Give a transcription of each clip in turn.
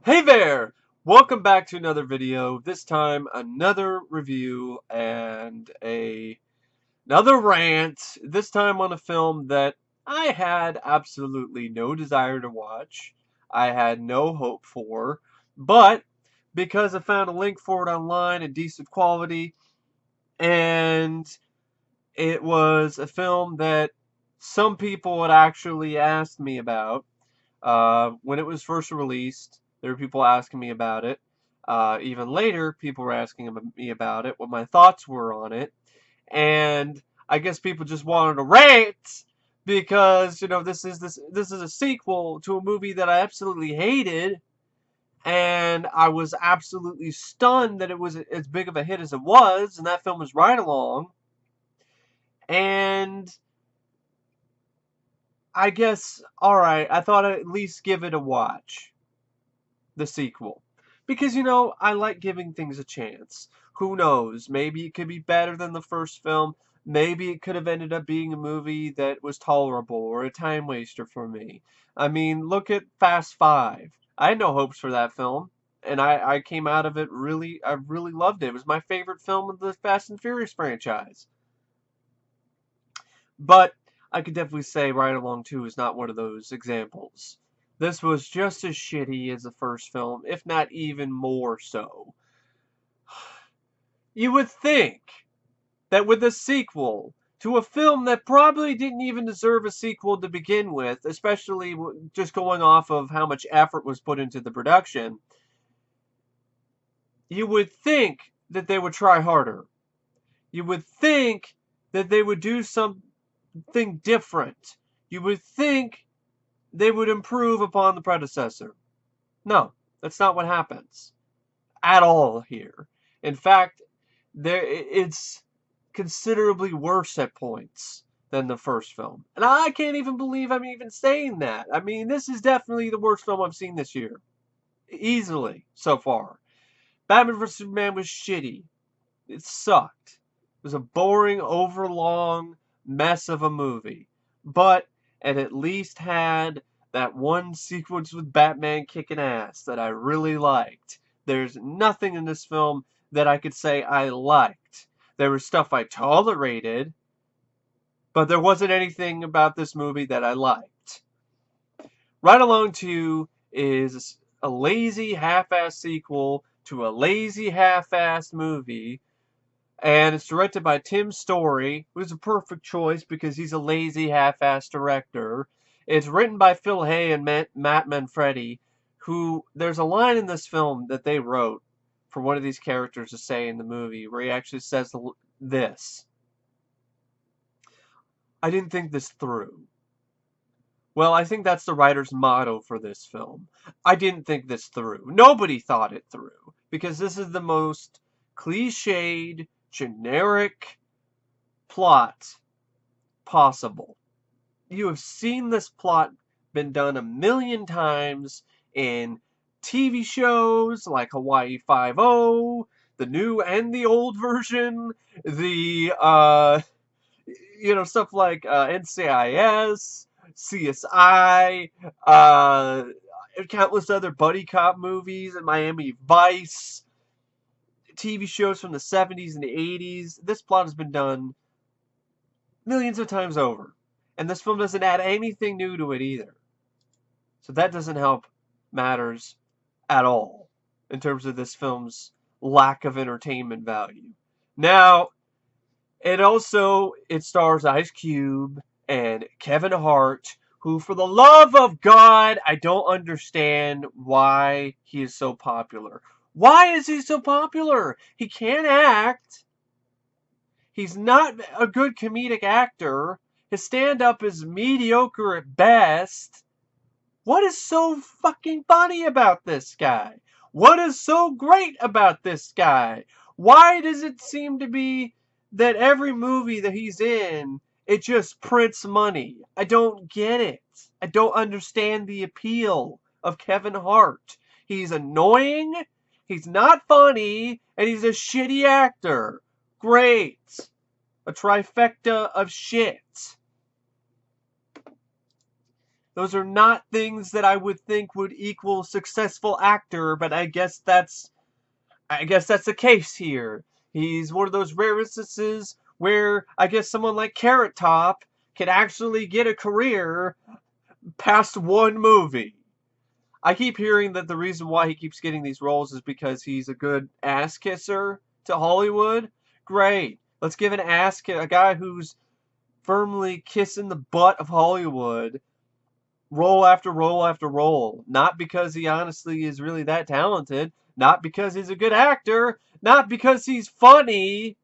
Hey there! Welcome back to another video. This time another review and another rant. This time on a film that I had absolutely no desire to watch. I had no hope for, but because I found a link for it online in decent quality, and it was a film that some people had actually asked me about when it was first released. There were people asking me about it. Even later, people were asking me about it, what my thoughts were on it. And I guess people just wanted to rant because, this is a sequel to a movie that I absolutely hated, and I was absolutely stunned that it was as big of a hit as it was, and that film was Right Along. And I guess, alright, I thought I'd at least give it a watch. The sequel. Because, I like giving things a chance. Who knows? Maybe it could be better than the first film. Maybe it could have ended up being a movie that was tolerable or a time waster for me. I mean, look at Fast Five. I had no hopes for that film. And I came out of it I really loved it. It was my favorite film of the Fast and Furious franchise. But I could definitely say Ride Along 2 is not one of those examples. This was just as shitty as the first film, if not even more so. You would think that with a sequel to a film that probably didn't even deserve a sequel to begin with, especially just going off of how much effort was put into the production, you would think that they would try harder. You would think that they would do something different. You would think they would improve upon the predecessor. No, that's not what happens at all here. In fact, it's considerably worse at points than the first film. And I can't even believe I'm even saying that. I mean, this is definitely the worst film I've seen this year. Easily, so far. Batman vs. Superman was shitty. It sucked. It was a boring, overlong mess of a movie. But it at least had that one sequence with Batman kicking ass that I really liked. There's nothing in this film that I could say I liked. There was stuff I tolerated, but there wasn't anything about this movie that I liked. Ride Along 2 is a lazy half-assed sequel to a lazy half-assed movie, and it's directed by Tim Story, who's a perfect choice because he's a lazy half-assed director. It's written by Phil Hay and Matt Manfredi, who, there's a line in this film that they wrote for one of these characters to say in the movie, where he actually says this: "I didn't think this through." Well, I think that's the writer's motto for this film. I didn't think this through. Nobody thought it through. Because this is the most cliched, generic plot possible. You have seen this plot been done a million times in TV shows like Hawaii Five-O, the new and the old version, the stuff like NCIS, CSI, countless other buddy cop movies, and Miami Vice, TV shows from the 70s and the 80s. This plot has been done millions of times over. And this film doesn't add anything new to it either. So that doesn't help matters at all in terms of this film's lack of entertainment value. Now, it stars Ice Cube and Kevin Hart, who, for the love of God, I don't understand why he is so popular. Why is he so popular? He can't act. He's not a good comedic actor. His stand-up is mediocre at best. What is so fucking funny about this guy? What is so great about this guy? Why does it seem to be that every movie that he's in, it just prints money? I don't get it. I don't understand the appeal of Kevin Hart. He's annoying, he's not funny, and he's a shitty actor. Great. A trifecta of shit. Those are not things that I would think would equal successful actor, but I guess that's the case here. He's one of those rare instances where I guess someone like Carrot Top can actually get a career past one movie. I keep hearing that the reason why he keeps getting these roles is because he's a good ass kisser to Hollywood. Great. Let's give a guy who's firmly kissing the butt of Hollywood role after role after role. Not because he honestly is really that talented, not because he's a good actor, not because he's funny,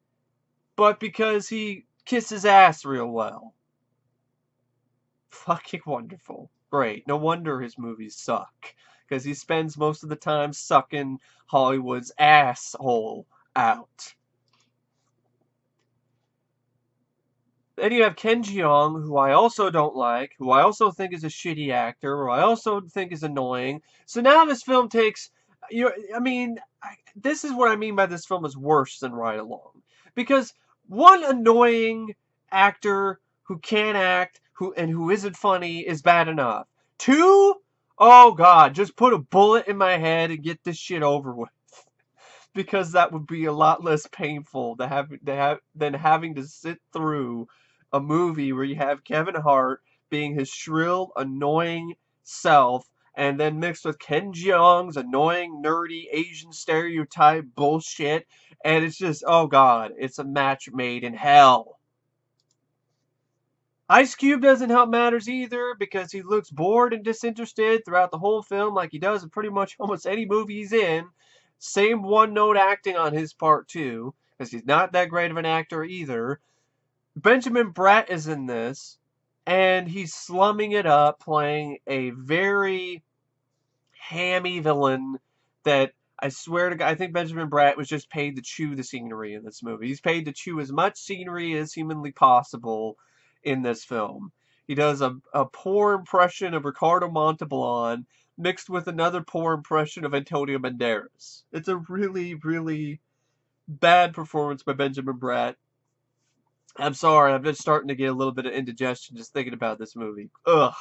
but because he kisses ass real well. Fucking wonderful. Great. No wonder his movies suck. Because he spends most of the time sucking Hollywood's asshole out. Then you have Ken Jeong, who I also don't like, who I also think is a shitty actor, who I also think is annoying. So now this film takes, this is what I mean by this film is worse than Ride Along. Because one annoying actor who can't act, who isn't funny is bad enough. Two, oh God, just put a bullet in my head and get this shit over with. Because that would be a lot less painful than having to sit through a movie where you have Kevin Hart being his shrill, annoying self, and then mixed with Ken Jeong's annoying, nerdy, Asian stereotype bullshit, and it's just, oh God, it's a match made in hell. Ice Cube doesn't help matters either because he looks bored and disinterested throughout the whole film like he does in pretty much almost any movie he's in. Same one-note acting on his part too, because he's not that great of an actor either. Benjamin Bratt is in this, and he's slumming it up, playing a very hammy villain that I swear to God, I think Benjamin Bratt was just paid to chew the scenery in this movie. He's paid to chew as much scenery as humanly possible in this film. He does a poor impression of Ricardo Montalban mixed with another poor impression of Antonio Banderas. It's a really, really bad performance by Benjamin Bratt. I'm sorry, I'm just starting to get a little bit of indigestion just thinking about this movie. Ugh.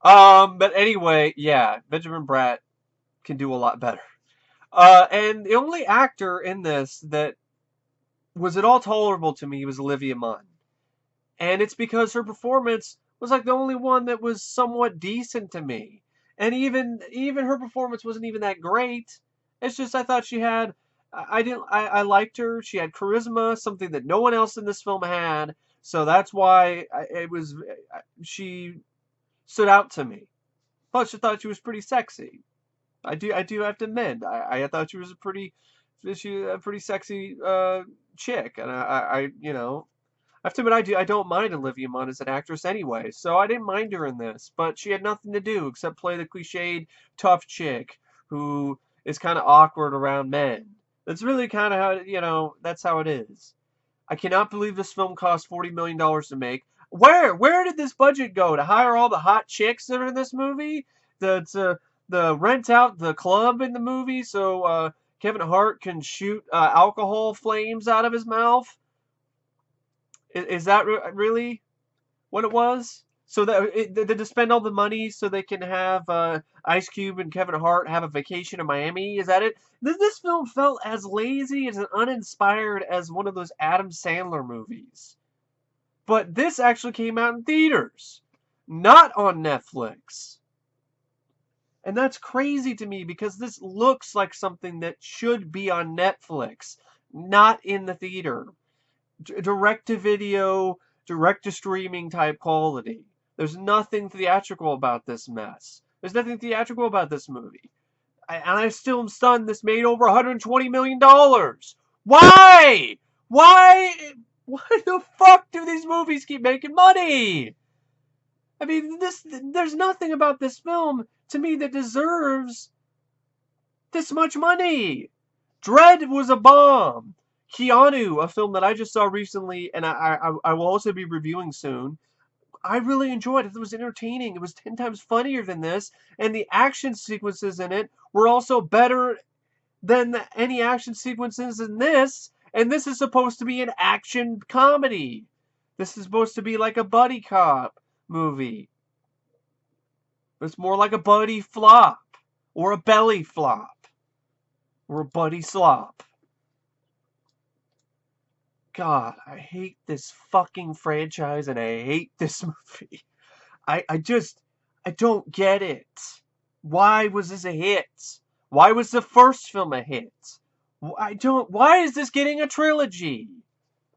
But anyway, yeah, Benjamin Bratt can do a lot better. And the only actor in this that was at all tolerable to me was Olivia Munn. And it's because her performance was like the only one that was somewhat decent to me. And even her performance wasn't even that great. It's just I thought she had I liked her. She had charisma, something that no one else in this film had. So that's why she stood out to me. Plus, I thought she was pretty sexy. I do have to admit, I thought she was a pretty sexy chick, and I have to admit I don't mind Olivia Munn as an actress anyway, so I didn't mind her in this, but she had nothing to do except play the cliched tough chick who is kind of awkward around men. That's really kind of how, that's how it is. I cannot believe this film cost $40 million to make. Where did this budget go? To hire all the hot chicks that are in this movie? The rent out the club in the movie so Kevin Hart can shoot alcohol flames out of his mouth? Is that really what it was? So that to spend all the money so they can have Ice Cube and Kevin Hart have a vacation in Miami? Is that it? This film felt as lazy and uninspired as one of those Adam Sandler movies. But this actually came out in theaters, not on Netflix. And that's crazy to me because this looks like something that should be on Netflix, not in the theater. Direct to video, direct to streaming type quality. There's nothing theatrical about this mess. There's nothing theatrical about this movie. And I still am stunned this made over $120 million. Why? Why the fuck do these movies keep making money? I mean, there's nothing about this film to me that deserves this much money. Dread was a bomb. Keanu, a film that I just saw recently, and I will also be reviewing soon. I really enjoyed it. It was entertaining. It was 10 times funnier than this, and the action sequences in it were also better than any action sequences in this. And this is supposed to be an action comedy. This is supposed to be like a buddy cop movie. It's more like a buddy flop. Or a belly flop. Or a buddy slop. God, I hate this fucking franchise and I hate this movie. I don't get it. Why was this a hit? Why was the first film a hit? Why is this getting a trilogy?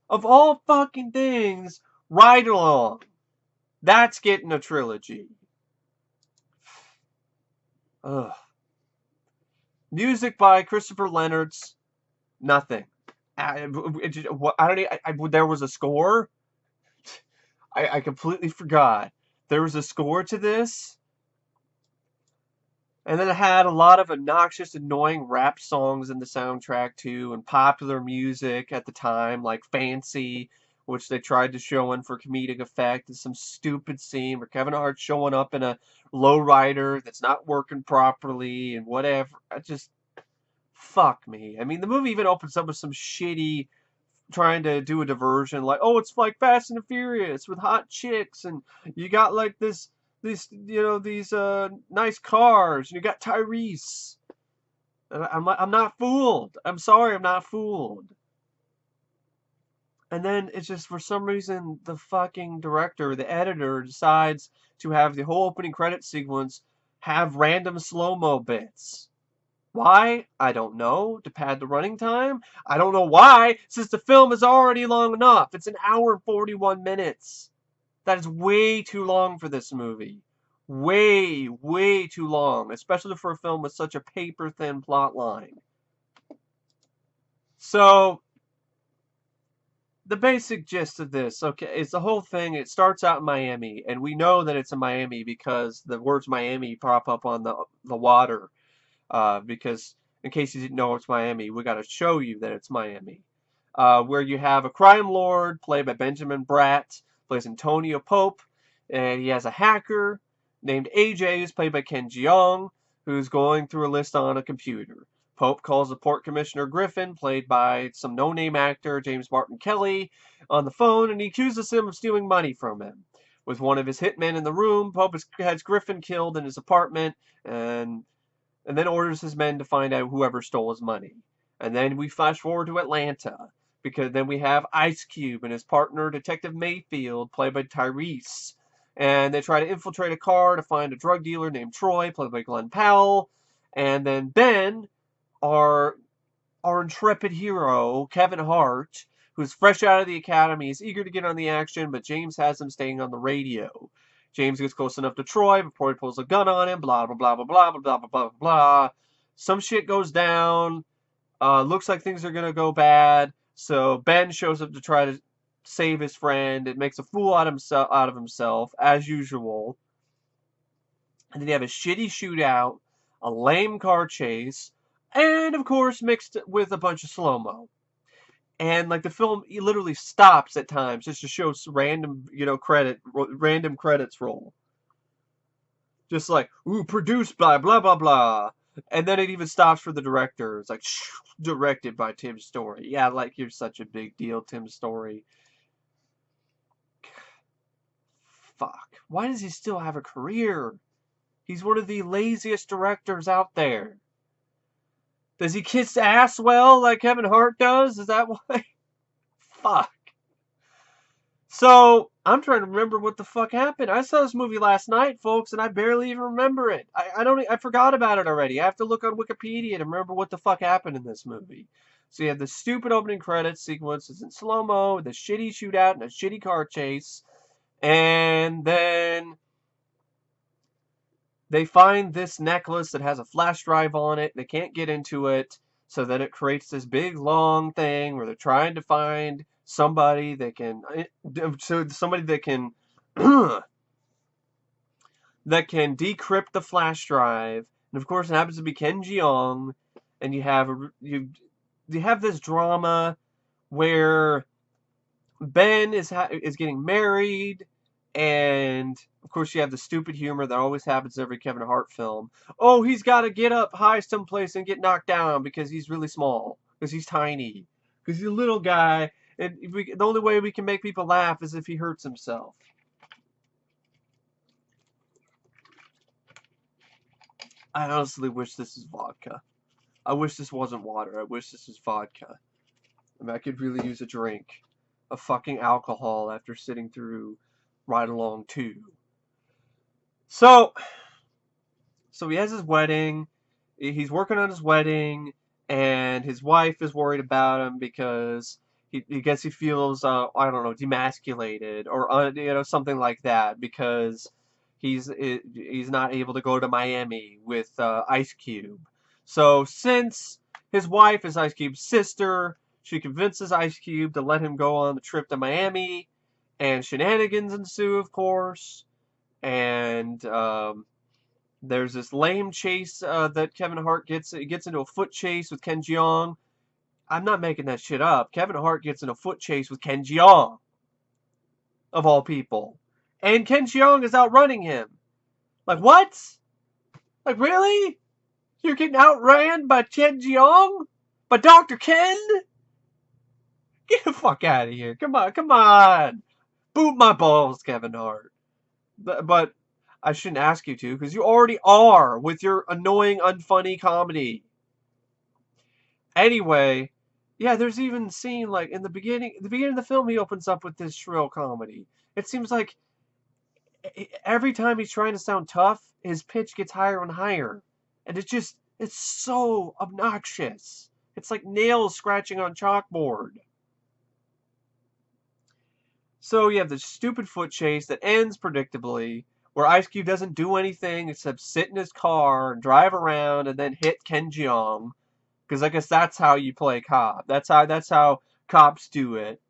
Of all fucking things, Ride Along. That's getting a trilogy. Ugh. Music by Christopher Leonard's. Nothing. I don't. There was a score. I completely forgot. There was a score to this. And then it had a lot of obnoxious, annoying rap songs in the soundtrack too, and popular music at the time, like Fancy, which they tried to show in for comedic effect, and some stupid scene where Kevin Hart's showing up in a lowrider that's not working properly, and whatever. Fuck me. I mean, the movie even opens up with some shitty trying to do a diversion, like, oh, it's like Fast and the Furious with hot chicks, and you got like these nice cars, and you got Tyrese. And I'm not fooled. I'm sorry, I'm not fooled. And then it's just for some reason the fucking director, the editor, decides to have the whole opening credit sequence have random slow-mo bits. Why? I don't know. To pad the running time? I don't know why, since the film is already long enough. It's an hour and 41 minutes. That is way too long for this movie. Way, way too long, especially for a film with such a paper-thin plot line. So, the basic gist of this, okay, is the whole thing. It starts out in Miami, and we know that it's in Miami because the words Miami pop up on the water. Because in case you didn't know it's Miami, we got to show you that it's Miami. Where you have a crime lord played by Benjamin Bratt, plays Antonio Pope, and he has a hacker named AJ, who's played by Ken Jeong, who's going through a list on a computer. Pope calls the port commissioner Griffin, played by some no-name actor, James Martin Kelly, on the phone, and he accuses him of stealing money from him. With one of his hitmen in the room, Pope has Griffin killed in his apartment, and then orders his men to find out whoever stole his money. And then we flash forward to Atlanta, because then we have Ice Cube and his partner, Detective Mayfield, played by Tyrese. And they try to infiltrate a car to find a drug dealer named Troy, played by Glen Powell. And then Ben, our intrepid hero, Kevin Hart, who's fresh out of the academy, is eager to get on the action, but James has him staying on the radio. James gets close enough to Troy before he pulls a gun on him, blah, blah, blah, blah, blah, blah, blah, blah, blah, blah. Some shit goes down. Looks like things are going to go bad. So Ben shows up to try to save his friend. It makes a fool out of himself, as usual. And then you have a shitty shootout, a lame car chase, and of course mixed with a bunch of slow-mo. And like the film literally stops at times just to show random, random credits roll. Just like, ooh, produced by blah, blah, blah. And then it even stops for the director. It's like, directed by Tim Story. Yeah, like, you're such a big deal, Tim Story. Fuck. Why does he still have a career? He's one of the laziest directors out there. Does he kiss ass well like Kevin Hart does? Is that why? Fuck. So, I'm trying to remember what the fuck happened. I saw this movie last night, folks, and I barely even remember it. I forgot about it already. I have to look on Wikipedia to remember what the fuck happened in this movie. So you have the stupid opening credits sequence. It's in slow-mo, the shitty shootout, and a shitty car chase. And then they find this necklace that has a flash drive on it. They can't get into it. So then it creates this big long thing where they're trying to find somebody that can that can decrypt the flash drive. And of course it happens to be Ken Jeong. And you have this drama where Ben is getting married, and of course you have the stupid humor that always happens in every Kevin Hart film. Oh, he's got to get up high someplace and get knocked down because he's really small, because he's tiny, because he's a little guy, and the only way we can make people laugh is if he hurts himself. I honestly wish this is vodka. I wish this wasn't water. I wish this was vodka. I mean, I could really use a drink of fucking alcohol after sitting through Ride Along 2. So, so he has his wedding. He's working on his wedding, and his wife is worried about him because he guess he feels I don't know, demasculated or something like that because he's not able to go to Miami with Ice Cube. So since his wife is Ice Cube's sister, she convinces Ice Cube to let him go on the trip to Miami, and shenanigans ensue, of course, and there's this lame chase that Kevin Hart gets. He gets into a foot chase with Ken Jeong. I'm not making that shit up. Kevin Hart gets in a foot chase with Ken Jeong, of all people. And Ken Jeong is outrunning him. Like, what? Like, really? You're getting outran by Ken Jeong? By Dr. Ken? Get the fuck out of here. Come on, come on. Boot my balls, Kevin Hart. But I shouldn't ask you to, because you already are with your annoying, unfunny comedy. Anyway, yeah, there's even scene like in the beginning of the film he opens up with this shrill comedy. It seems like every time he's trying to sound tough, his pitch gets higher and higher. And it's so obnoxious. It's like nails scratching on chalkboard. So you have this stupid foot chase that ends predictably, where Ice Cube doesn't do anything except sit in his car and drive around and then hit Ken Jeong. Because I guess that's how you play cop. That's how cops do it.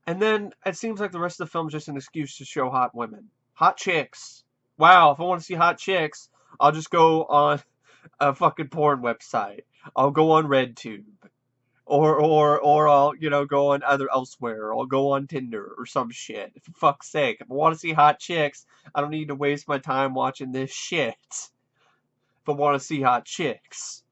And then it seems like the rest of the film is just an excuse to show hot women. Hot chicks. Wow, if I want to see hot chicks, I'll just go on a fucking porn website. I'll go on RedTube. Or I'll, go on elsewhere. I'll go on Tinder or some shit. For fuck's sake. If I want to see hot chicks, I don't need to waste my time watching this shit. If I want to see hot chicks.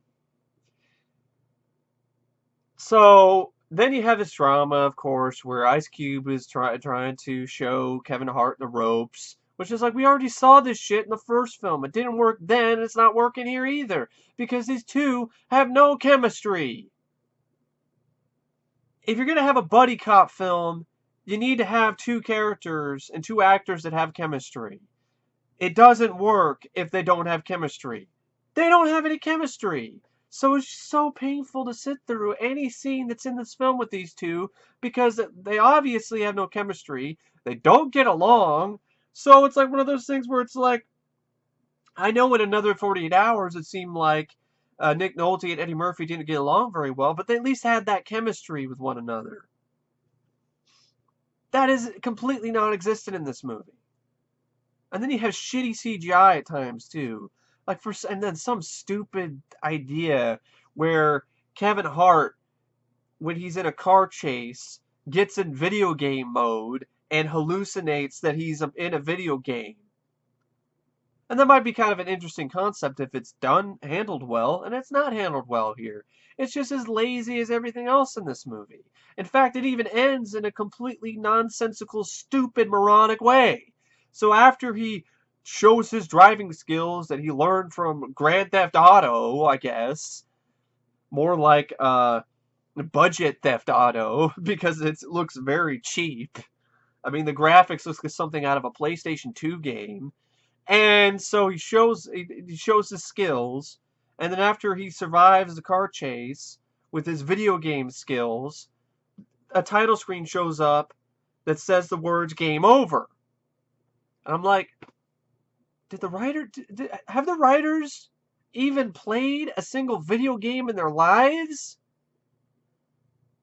So then you have this drama, of course, where Ice Cube is trying to show Kevin Hart the ropes, which is like, we already saw this shit in the first film. It didn't work then, it's not working here either, because these two have no chemistry. If you're going to have a buddy cop film, you need to have two characters and two actors that have chemistry. It doesn't work if they don't have chemistry. They don't have any chemistry. So it's so painful to sit through any scene that's in this film with these two because they obviously have no chemistry. They don't get along. So it's like one of those things where it's like, I know in Another 48 Hours it seemed like Nick Nolte and Eddie Murphy didn't get along very well, but they at least had that chemistry with one another. That is completely non-existent in this movie. And then you have shitty CGI at times too. And then some stupid idea where Kevin Hart, when he's in a car chase, gets in video game mode and hallucinates that he's in a video game. And that might be kind of an interesting concept if it's handled well, and it's not handled well here. It's just as lazy as everything else in this movie. In fact, it even ends in a completely nonsensical, stupid, moronic way. So after he shows his driving skills that he learned from Grand Theft Auto, I guess, more like budget Theft Auto, because it looks very cheap. I mean, the graphics look like something out of a PlayStation 2 game. And so he shows his skills, and then after he survives the car chase with his video game skills, a title screen shows up that says the words "Game Over." And I'm like, have the writers even played a single video game in their lives?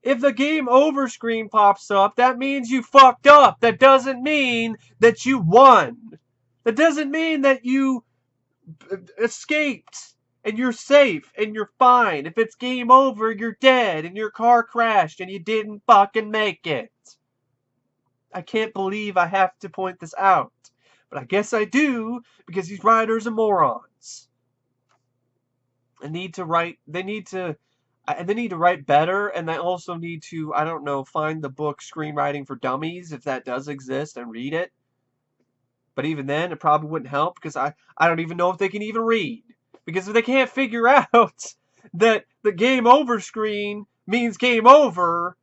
If the "Game Over" screen pops up, that means you fucked up. That doesn't mean that you won. That doesn't mean that you escaped and you're safe and you're fine. If it's game over, you're dead and your car crashed and you didn't fucking make it. I can't believe I have to point this out. But I guess I do, because these writers are morons. They need to write better, and they also need to, I don't know, find the book Screenwriting for Dummies, if that does exist, and read it. But even then, it probably wouldn't help because I don't even know if they can even read. Because if they can't figure out that the game over screen means game over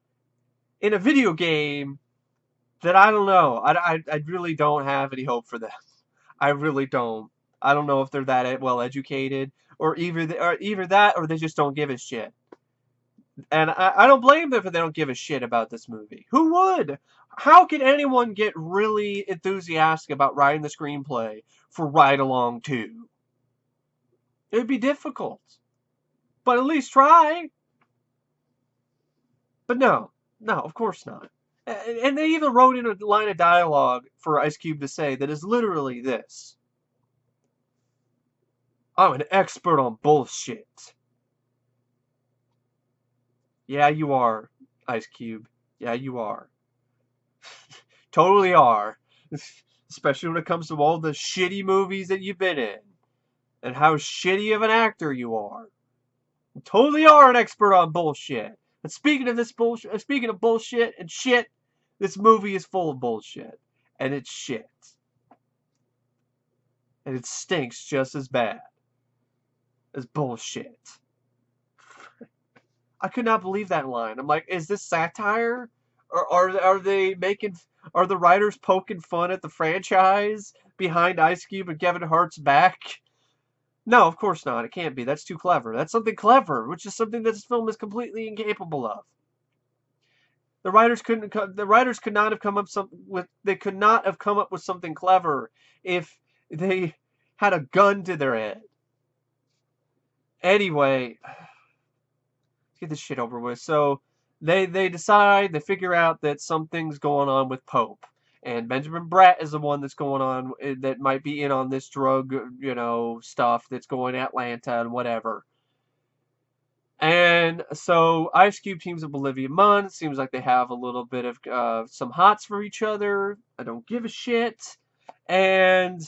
in a video game, then I don't know. I really don't have any hope for them. I really don't. I don't know if they're that well educated, or either that, or they just don't give a shit. And I don't blame them if they don't give a shit about this movie. Who would? How can anyone get really enthusiastic about writing the screenplay for Ride Along 2? It'd be difficult. But at least try. But no, of course not. And they even wrote in a line of dialogue for Ice Cube to say that is literally this. I'm an expert on bullshit. Yeah, you are, Ice Cube. Yeah, you are. Totally are. Especially when it comes to all the shitty movies that you've been in. And how shitty of an actor you are. You totally are an expert on bullshit. And speaking of bullshit and shit, this movie is full of bullshit. And it's shit. And it stinks just as bad as bullshit. I could not believe that line. I'm like, is this satire? Or are the writers poking fun at the franchise behind Ice Cube and Kevin Hart's back? No, of course not. It can't be. That's too clever. That's something clever, which is something that this film is completely incapable of. The writers could not have come up with something clever if they had a gun to their head. Anyway, let's get this shit over with. So they figure out that something's going on with Pope. And Benjamin Bratt is the one that's going on, that might be in on this drug, stuff that's going to Atlanta and whatever. And so Ice Cube teams up with Olivia Munn. It seems like they have a little bit of some hots for each other. I don't give a shit. And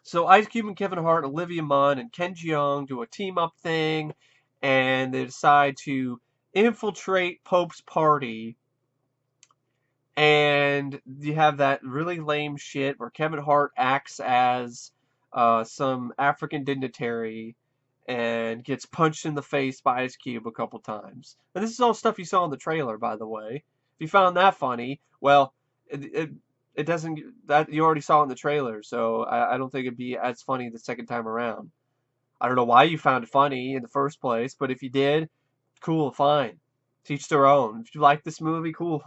so Ice Cube and Kevin Hart, Olivia Munn, and Ken Jeong do a team-up thing. And they decide to infiltrate Pope's party. And you have that really lame shit where Kevin Hart acts as some African dignitary and gets punched in the face by Ice Cube a couple times. And this is all stuff you saw in the trailer, by the way. If you found that funny, well, it doesn't. That you already saw it in the trailer, so I don't think it'd be as funny the second time around. I don't know why you found it funny in the first place, but if you did, cool, fine. Teach their own. If you like this movie, cool.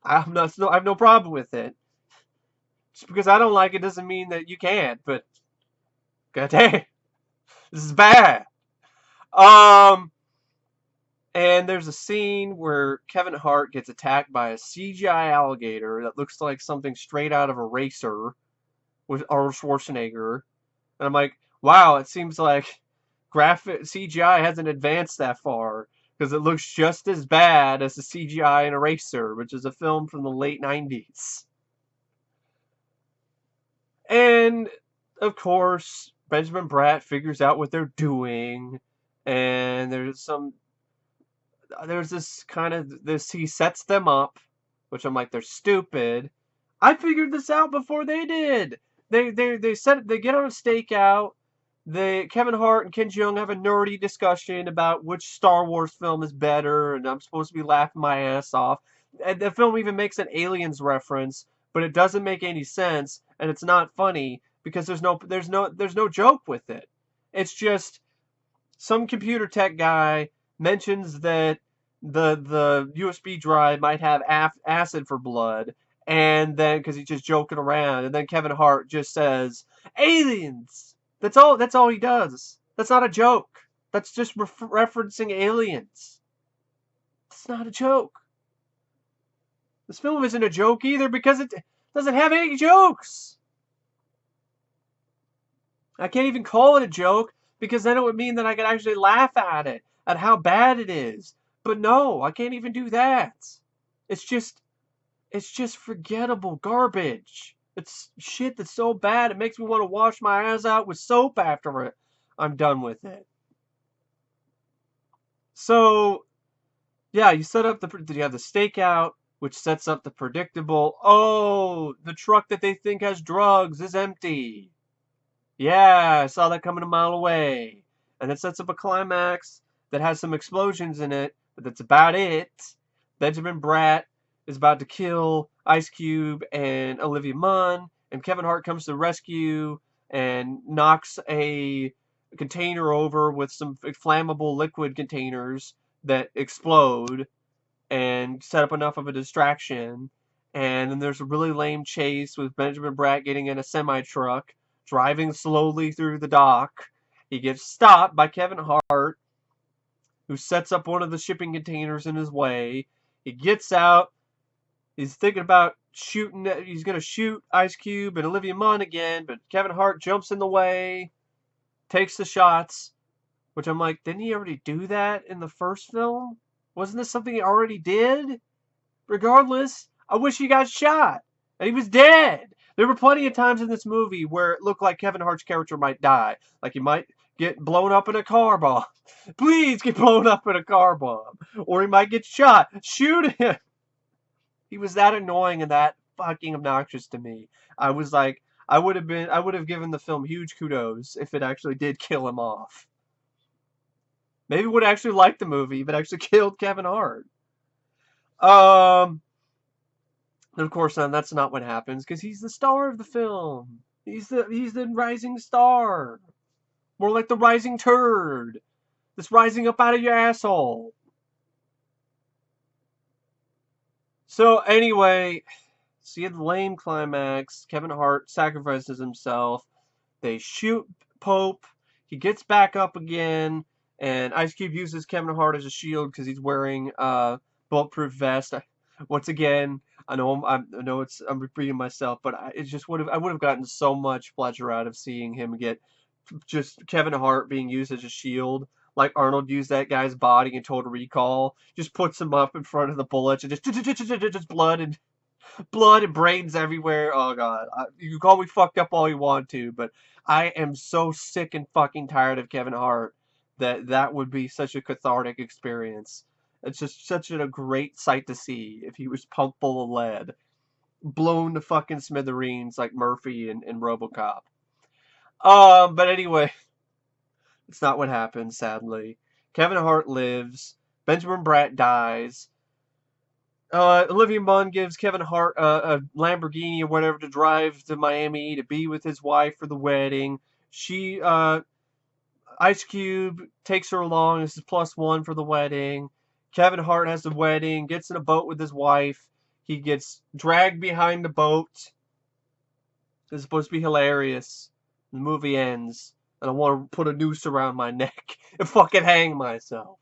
I have no problem with it. Just because I don't like it doesn't mean that you can't, but goddamn, this is bad. And there's a scene where Kevin Hart gets attacked by a CGI alligator that looks like something straight out of Eraser with Arnold Schwarzenegger. And I'm like, wow, it seems like graphic CGI hasn't advanced that far, because it looks just as bad as the CGI in Eraser, which is a film from the late 90s. And, of course, Benjamin Bratt figures out what they're doing, and he sets them up, which I'm like, they're stupid. I figured this out before they did. They get on a stakeout. Kevin Hart and Ken Jeong have a nerdy discussion about which Star Wars film is better, and I'm supposed to be laughing my ass off. And the film even makes an Aliens reference, but it doesn't make any sense, and it's not funny because there's no joke with it. It's just some computer tech guy mentions that the USB drive might have acid for blood, and then because he's just joking around, and then Kevin Hart just says aliens. That's all he does. That's not a joke. That's just referencing aliens. It's not a joke. This film isn't a joke either because it doesn't have any jokes. I can't even call it a joke because then it would mean that I could actually laugh at it, at how bad it is. But no, I can't even do that. It's just forgettable garbage. It's shit that's so bad it makes me want to wash my ass out with soap after I'm done with it. So, yeah, you have the stakeout. which sets up the predictable, oh, the truck that they think has drugs is empty. Yeah, I saw that coming a mile away. And it sets up a climax that has some explosions in it, but that's about it. Benjamin Bratt is about to kill Ice Cube and Olivia Munn, and Kevin Hart comes to the rescue and knocks a container over with some flammable liquid containers that explode and set up enough of a distraction. And then there's a really lame chase with Benjamin Bratt getting in a semi-truck, driving slowly through the dock. He gets stopped by Kevin Hart, who sets up one of the shipping containers in his way. He gets out. He's thinking about shooting. He's going to shoot Ice Cube and Olivia Munn again, but Kevin Hart jumps in the way, takes the shots, which I'm like, didn't he already do that in the first film? Wasn't this something he already did? Regardless, I wish he got shot and he was dead. There were plenty of times in this movie where it looked like Kevin Hart's character might die. Like he might get blown up in a car bomb. Please get blown up in a car bomb. Or he might get shot. Shoot him. He was that annoying and that fucking obnoxious to me. I was like, I would have given the film huge kudos if it actually did kill him off. Maybe would actually like the movie if it actually killed Kevin Hart. Of course, that's not what happens because he's the star of the film. He's the rising star. More like the rising turd that's rising up out of your asshole. So anyway, see the lame climax. Kevin Hart sacrifices himself. They shoot Pope. He gets back up again, and Ice Cube uses Kevin Hart as a shield because he's wearing a bulletproof vest. Once again, I know I'm repeating myself, but I would have gotten so much pleasure out of seeing him get just Kevin Hart being used as a shield, like Arnold used that guy's body in Total Recall. Just puts him up in front of the bullets and just blood and brains everywhere. Oh god, you can call me fucked up all you want to, but I am so sick and fucking tired of Kevin Hart that would be such a cathartic experience. It's just such a great sight to see if he was pumped full of lead, blown to fucking smithereens like Murphy and RoboCop. But anyway, it's not what happens, sadly. Kevin Hart lives. Benjamin Bratt dies. Olivia Munn gives Kevin Hart a Lamborghini or whatever to drive to Miami to be with his wife for the wedding. Ice Cube takes her along. This is +1 for the wedding. Kevin Hart has the wedding, gets in a boat with his wife. He gets dragged behind the boat. It's supposed to be hilarious. The movie ends, and I want to put a noose around my neck and fucking hang myself.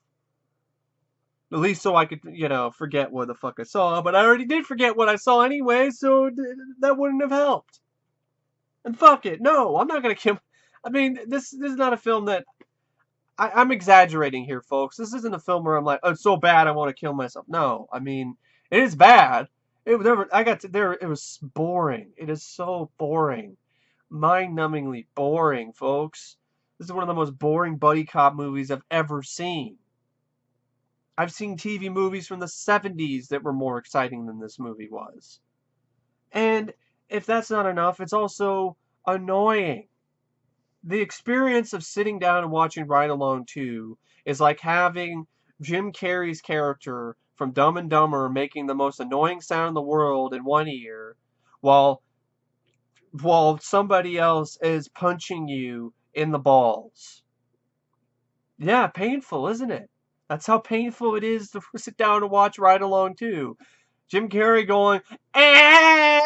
At least so I could, forget what the fuck I saw. But I already did forget what I saw anyway, so that wouldn't have helped. And fuck it. No, I'm not going to kill... I mean, this is not a film that... I'm exaggerating here, folks. This isn't a film where I'm like, oh, it's so bad I want to kill myself. No, I mean, it is bad. It was boring. It is so boring. Mind-numbingly boring, folks. This is one of the most boring buddy cop movies I've ever seen. I've seen TV movies from the 70s that were more exciting than this movie was. And if that's not enough, it's also annoying. The experience of sitting down and watching Ride Along 2 is like having Jim Carrey's character from Dumb and Dumber making the most annoying sound in the world in one ear, while somebody else is punching you in the balls. Yeah, painful, isn't it? That's how painful it is to sit down and watch Ride Along 2. Jim Carrey going, and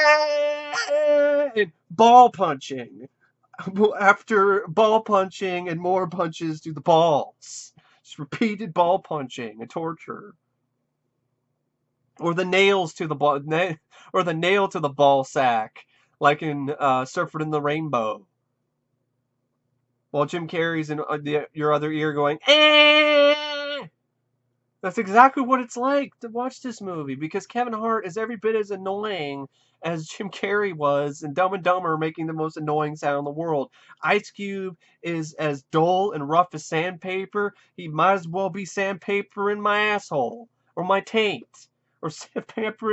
ball punching. After ball punching and more punches to the balls. Just repeated ball punching and torture. Or the nails to the ball, or the nail to the ball sack, like in Surfing in the Rainbow. While Jim Carrey's in your other ear going, eh! That's exactly what it's like to watch this movie, because Kevin Hart is every bit as annoying as Jim Carrey was in Dumb and Dumber making the most annoying sound in the world. Ice Cube is as dull and rough as sandpaper. He might as well be sandpaper in my asshole, or my taint, or sandpaper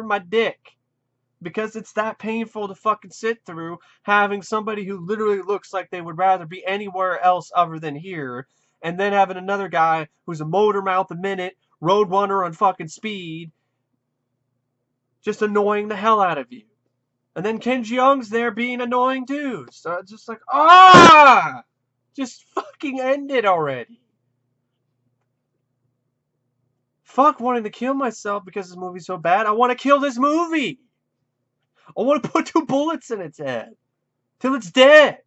in my dick. Because it's that painful to fucking sit through, having somebody who literally looks like they would rather be anywhere else other than here, and then having another guy who's a motor mouth a minute, roadrunner on fucking speed, just annoying the hell out of you. And then Ken Jeong's there being annoying too. So it's just like, just fucking end it already. Fuck wanting to kill myself because this movie's so bad. I want to kill this movie. I want to put 2 bullets in its head till it's dead.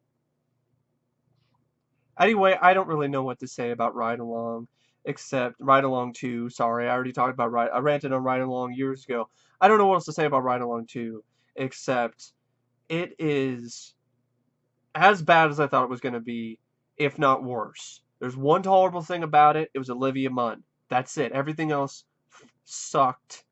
Anyway, I don't really know what to say about Ride Along, except Ride Along 2. Sorry, I already talked about I ranted on Ride Along years ago. I don't know what else to say about Ride Along 2, except it is as bad as I thought it was going to be, if not worse. There's one tolerable thing about it. It was Olivia Munn. That's it. Everything else sucked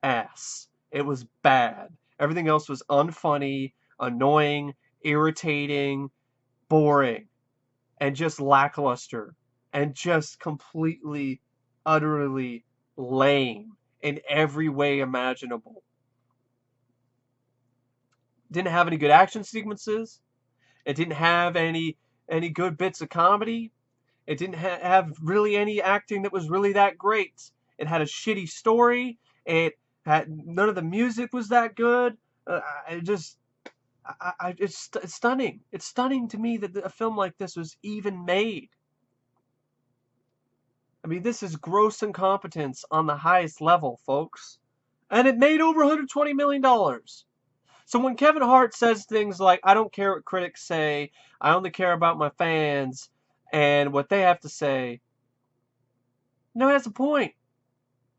ass. It was bad. Everything else was unfunny, annoying, irritating, boring, and just lackluster, and just completely, utterly lame in every way imaginable. Didn't have any good action sequences. It didn't have any good bits of comedy. It didn't have really any acting that was really that great. It had a shitty story. It had none of the music was that good. It's stunning. It's stunning to me that a film like this was even made. I mean, this is gross incompetence on the highest level, folks. And it made over $120 million. So when Kevin Hart says things like, I don't care what critics say, I only care about my fans and what they have to say, no, he has a point.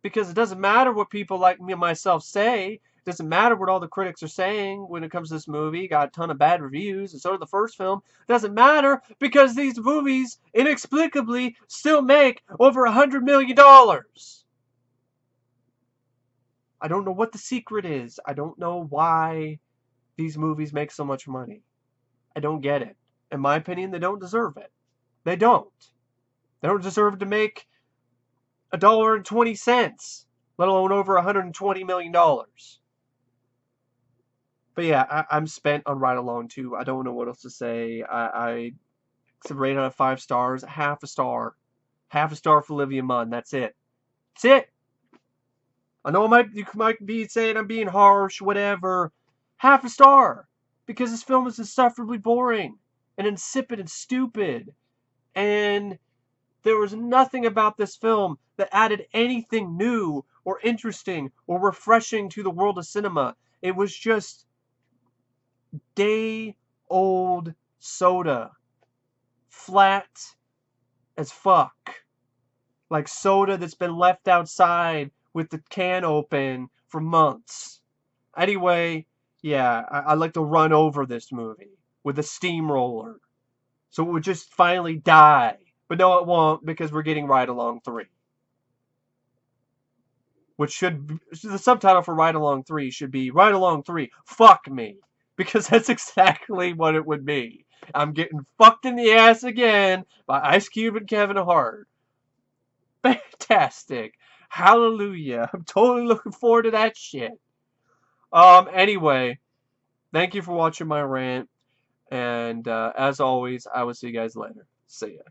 Because it doesn't matter what people like me and myself say. It doesn't matter what all the critics are saying when it comes to this movie. Got a ton of bad reviews, and so did the first film. It doesn't matter because these movies inexplicably still make over $100 million. I don't know what the secret is. I don't know why these movies make so much money. I don't get it. In my opinion, they don't deserve it. They don't. They don't deserve to make $1.20, let alone over $120 million. But yeah, I'm spent on Ride Along 2. I don't know what else to say. I rate out of 5 stars, half a star. Half a star for Olivia Munn. That's it. That's it. I know you might be saying I'm being harsh, whatever. Half a star. Because this film is insufferably boring and insipid and stupid. And there was nothing about this film that added anything new or interesting or refreshing to the world of cinema. It was just day-old soda. Flat as fuck. Like soda that's been left outside with the can open for months. Anyway, yeah, I like to run over this movie with a steamroller. So it would just finally die. But no, it won't, because we're getting Ride Along 3. The subtitle for Ride Along 3 should be Ride Along 3, Fuck Me. Because that's exactly what it would be. I'm getting fucked in the ass again by Ice Cube and Kevin Hart. Fantastic. Hallelujah. I'm totally looking forward to that shit. Anyway, thank you for watching my rant. And as always, I will see you guys later. See ya.